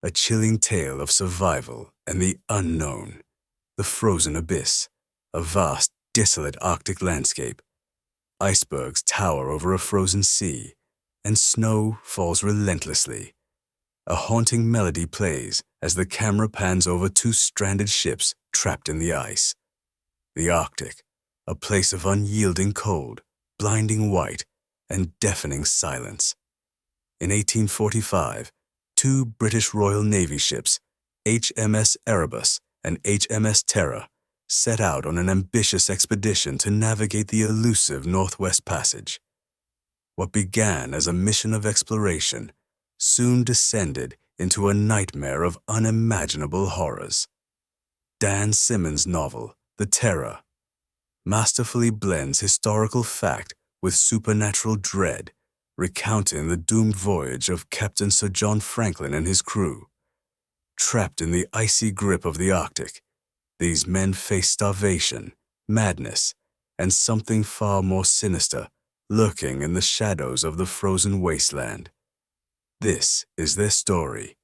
a chilling tale of survival and the unknown, the frozen abyss, a vast, desolate Arctic landscape. Icebergs tower over a frozen sea, and snow falls relentlessly. A haunting melody plays as the camera pans over two stranded ships trapped in the ice. The Arctic, a place of unyielding cold, blinding white, and deafening silence. In 1845, two British Royal Navy ships, HMS Erebus and HMS Terror, set out on an ambitious expedition to navigate the elusive Northwest Passage. What began as a mission of exploration soon descended into a nightmare of unimaginable horrors. Dan Simmons' novel, The Terror, masterfully blends historical fact with supernatural dread, recounting the doomed voyage of Captain Sir John Franklin and his crew. Trapped in the icy grip of the Arctic, these men face starvation, madness, and something far more sinister lurking in the shadows of the frozen wasteland. This is their story,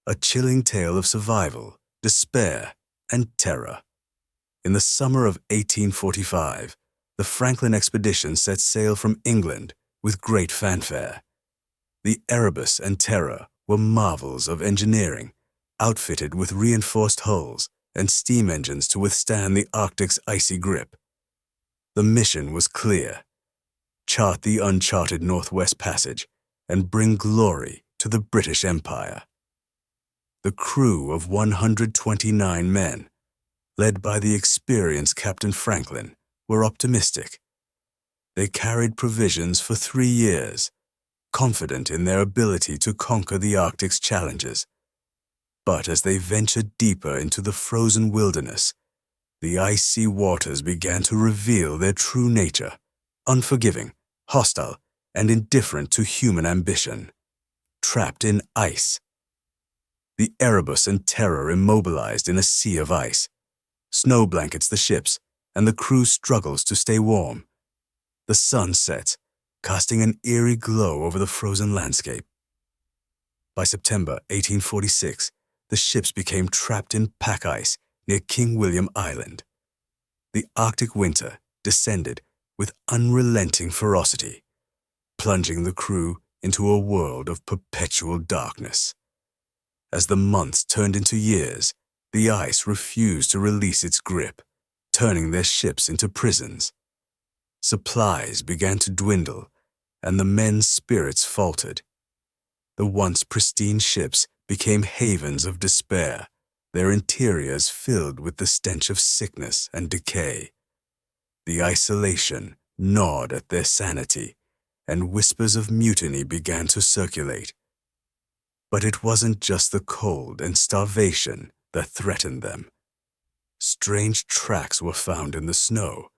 a chilling tale of survival, despair, and terror. In the summer of 1845, the Franklin expedition set sail from England with great fanfare. The Erebus and Terror were marvels of engineering, outfitted with reinforced hulls and steam engines to withstand the Arctic's icy grip. The mission was clear: chart the uncharted Northwest Passage and bring glory to the British Empire. The crew of 129 men, led by the experienced Captain Franklin, were optimistic. They carried provisions for 3 years, confident in their ability to conquer the Arctic's challenges. But as they ventured deeper into the frozen wilderness, the icy waters began to reveal their true nature: unforgiving, hostile, and indifferent to human ambition. Trapped in ice. The Erebus and Terror immobilized in a sea of ice. Snow blankets the ships, and the crew struggles to stay warm. The sun sets, casting an eerie glow over the frozen landscape. By September 1846, the ships became trapped in pack ice near King William Island. The Arctic winter descended with unrelenting ferocity, plunging the crew into a world of perpetual darkness. As the months turned into years, the ice refused to release its grip, turning their ships into prisons. Supplies began to dwindle, and the men's spirits faltered. The once pristine ships became havens of despair, their interiors filled with the stench of sickness and decay. The isolation gnawed at their sanity, and whispers of mutiny began to circulate. But it wasn't just the cold and starvation that threatened them. Strange tracks were found in the snow,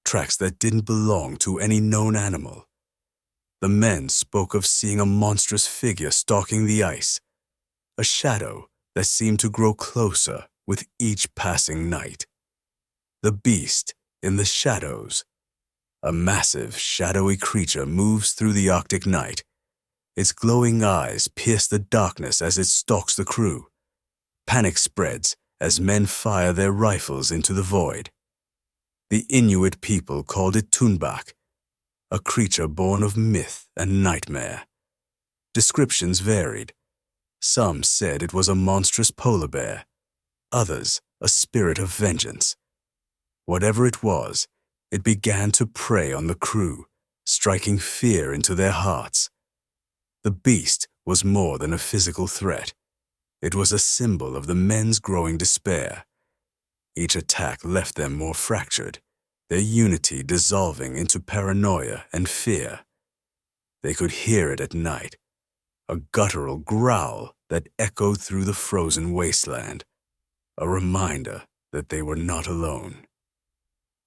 tracks that didn't belong to any known animal. The men spoke of seeing a monstrous figure stalking the ice, a shadow that seemed to grow closer with each passing night. The beast in the shadows. A massive, shadowy creature moves through the Arctic night. Its glowing eyes pierce the darkness as it stalks the crew. Panic spreads as men fire their rifles into the void. The Inuit people called it Tunbak, a creature born of myth and nightmare. Descriptions varied. Some said it was a monstrous polar bear, others a spirit of vengeance. Whatever it was, it began to prey on the crew, striking fear into their hearts. The beast was more than a physical threat. It was a symbol of the men's growing despair. Each attack left them more fractured, their unity dissolving into paranoia and fear. They could hear it at night, a guttural growl that echoed through the frozen wasteland, a reminder that they were not alone.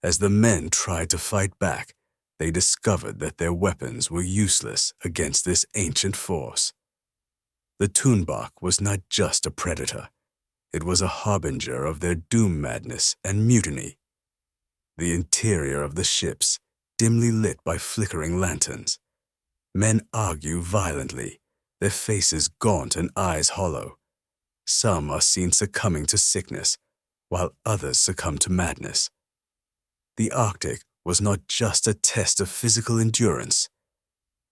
As the men tried to fight back, they discovered that their weapons were useless against this ancient force. The Tunbak was not just a predator. It was a harbinger of their doom madness and mutiny. The interior of the ships, dimly lit by flickering lanterns. Men argue violently, their faces gaunt and eyes hollow, Some are seen succumbing to sickness, while others succumb to madness. The Arctic was not just a test of physical endurance.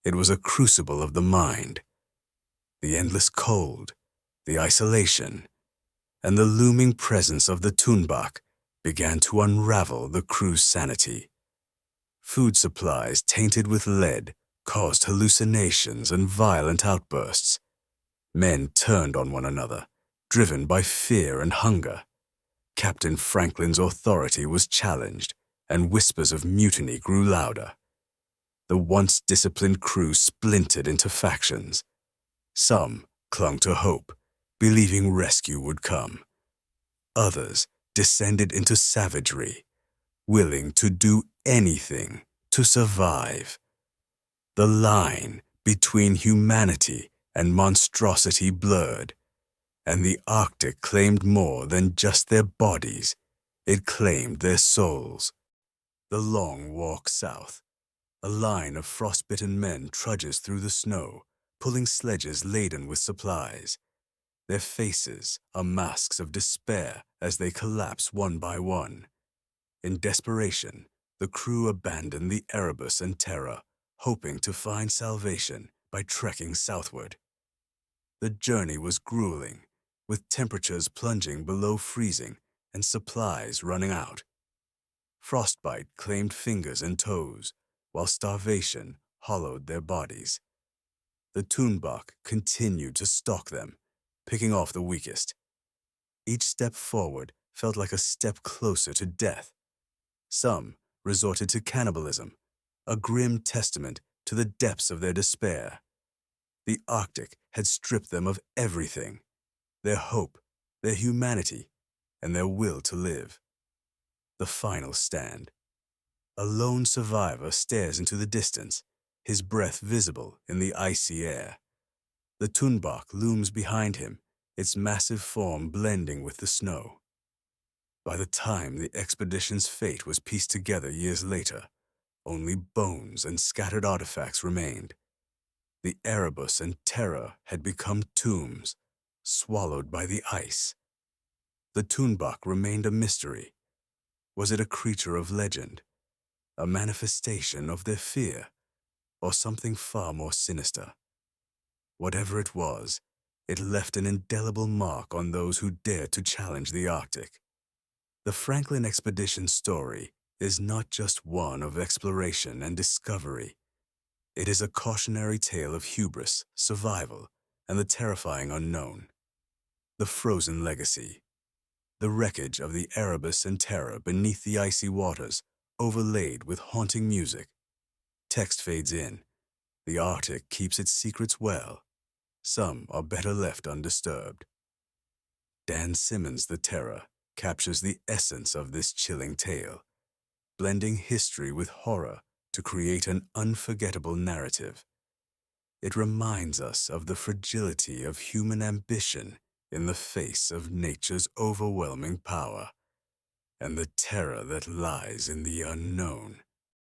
It was a crucible of the mind. The endless cold, the isolation, and the looming presence of the Thunbach began to unravel the crew's sanity. Food supplies tainted with lead caused hallucinations and violent outbursts. Men turned on one another, driven by fear and hunger. Captain Franklin's authority was challenged, and whispers of mutiny grew louder. The once disciplined crew splintered into factions. Some clung to hope, believing rescue would come. Others descended into savagery, willing to do anything to survive. The line between humanity and monstrosity blurred, and the Arctic claimed more than just their bodies. It claimed their souls. The long walk south. A line of frostbitten men trudges through the snow, pulling sledges laden with supplies. Their faces are masks of despair as they collapse one by one. In desperation, the crew abandoned the Erebus and Terror, hoping to find salvation by trekking southward. The journey was grueling, with temperatures plunging below freezing and supplies running out. Frostbite claimed fingers and toes, while starvation hollowed their bodies. The Thunbach continued to stalk them, picking off the weakest. Each step forward felt like a step closer to death. Some resorted to cannibalism, a grim testament to the depths of their despair. The Arctic had stripped them of everything: their hope, their humanity, and their will to live. The final stand. A lone survivor stares into the distance, his breath visible in the icy air. The Thunbach looms behind him, its massive form blending with the snow. By the time the expedition's fate was pieced together years later, only bones and scattered artifacts remained. The Erebus and Terror had become tombs, swallowed by the ice. The Thunbach remained a mystery. Was it a creature of legend, a manifestation of their fear, or something far more sinister? Whatever it was, it left an indelible mark on those who dared to challenge the Arctic. The Franklin expedition story is not just one of exploration and discovery. It is a cautionary tale of hubris, survival, and the terrifying unknown. The frozen legacy. The wreckage of the Erebus and Terror beneath the icy waters, overlaid with haunting music. Text fades in. The Arctic keeps its secrets well. Some are better left undisturbed. Dan Simmons' The Terror captures the essence of this chilling tale, blending history with horror to create an unforgettable narrative. It reminds us of the fragility of human ambition in the face of nature's overwhelming power, and the terror that lies in the unknown.